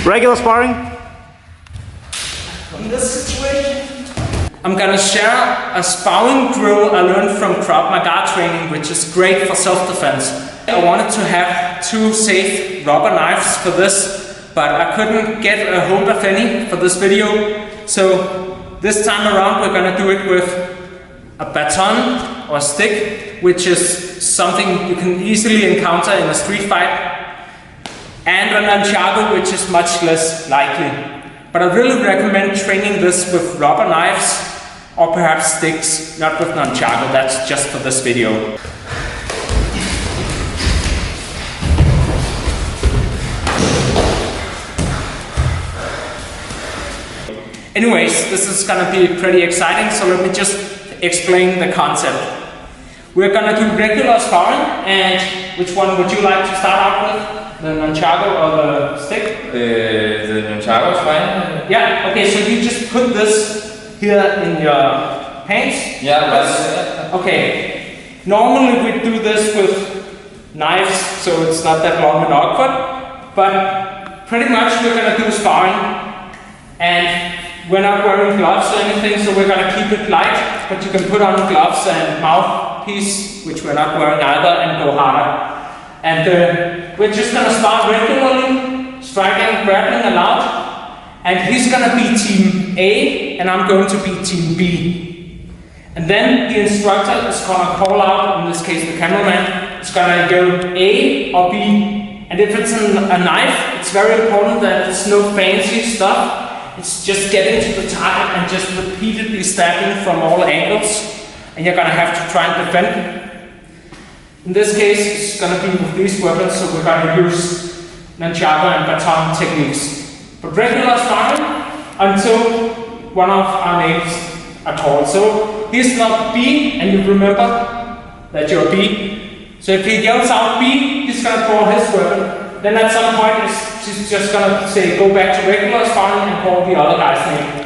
Regular sparring. In this situation, I'm gonna share a sparring drill I learned from Krav Maga training, which is great for self-defense. I wanted to have 2 safe rubber knives for this, but I couldn't get a hold of any for this video. So this time around we're gonna do it with a baton or a stick, which is something you can easily encounter in a street fight, and a nunchaku, which is much less likely. But I really recommend training this with rubber knives or perhaps sticks, not with nunchaku. That's just for this video. Anyways, this is gonna be pretty exciting, so let me just explain the concept. We're gonna do regular sparring, and which one would you like to start out with? The nunchaku or the stick? The nunchaku is fine. Yeah, okay, so you just put this here in your pants? Yeah, right. Okay, normally we do this with knives, so it's not that long and awkward, but pretty much we're gonna do sparring, and we're not wearing gloves or anything, so we're gonna keep it light, but you can put on gloves and mouthpiece, which we're not wearing either, and go harder. And we're just gonna start regularly, striking, grappling allowed, and he's gonna be team A, and I'm going to be team B. And then the instructor is gonna call out, in this case the cameraman, is gonna go A or B. And if it's a knife, it's very important that it's no fancy stuff. It's just getting to the target and just repeatedly stabbing from all angles, and you're gonna have to try and defend. In this case, it's gonna be with these weapons, so we're gonna use nunchaku and baton techniques. But regular sparring until one of our names are called. So he's not B, and you remember that you're B. So if he yells out B, he's gonna draw his weapon. Then at some point, he's just gonna say, go back to regular sparring and call the other guy's name.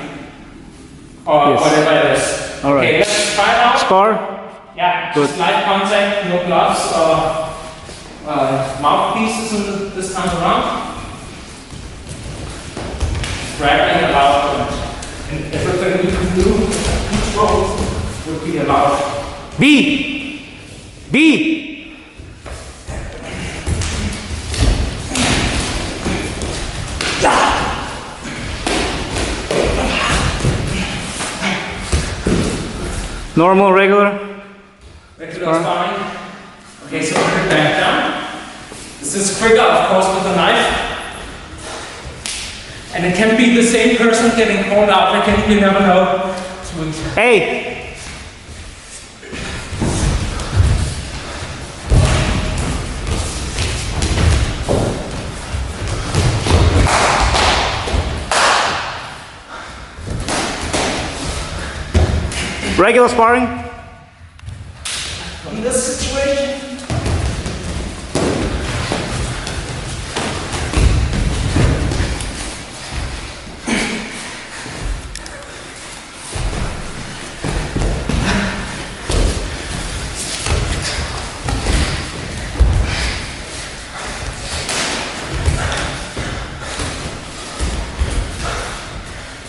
Or yes, whatever it is. All right. Okay, let's try it out. Spar. Yeah, good. Just light contact, no gloves or mouthpieces this time around. Grabbing allowed, and everything you can do, control, would be allowed. B. B. Normal, regular? Regular sparring. Okay, so put it back down. This is quicker, of course, with a knife. And it can be the same person getting called out again, you never know. Hey! Regular sparring? In this situation,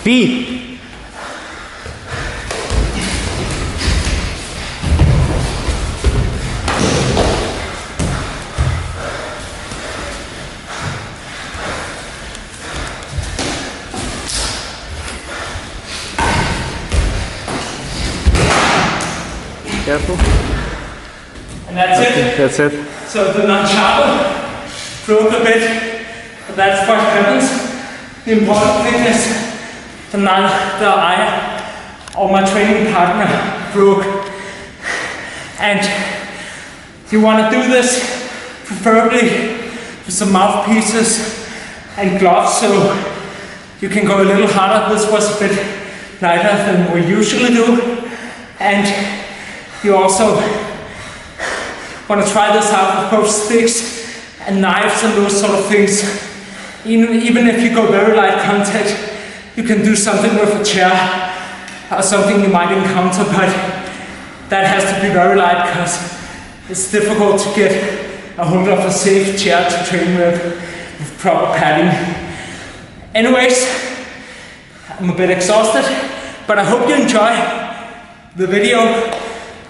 B. Careful. And that's it. That's it. So the nunchaku broke a bit, but that's what happens. The important thing is the eye or my training partner broke. And you want to do this preferably with some mouthpieces and gloves, so you can go a little harder. This was a bit lighter than we usually do. And you also want to try this out with both sticks and knives and those sort of things. Even if you go very light contact, you can do something with a chair or something you might encounter, but that has to be very light because it's difficult to get I hold up a safe chair to train with proper padding. Anyways, I'm a bit exhausted, but I hope you enjoy the video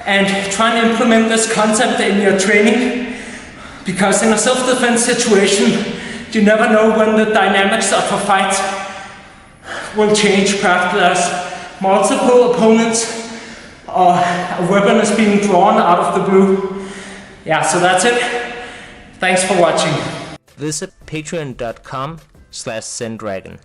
and try and implement this concept in your training, because in a self-defense situation, you never know when the dynamics of a fight will change. Perhaps there's multiple opponents or a weapon is being drawn out of the blue. Yeah, so that's it. Thanks for watching. Visit patreon.com/Zen-Dragon.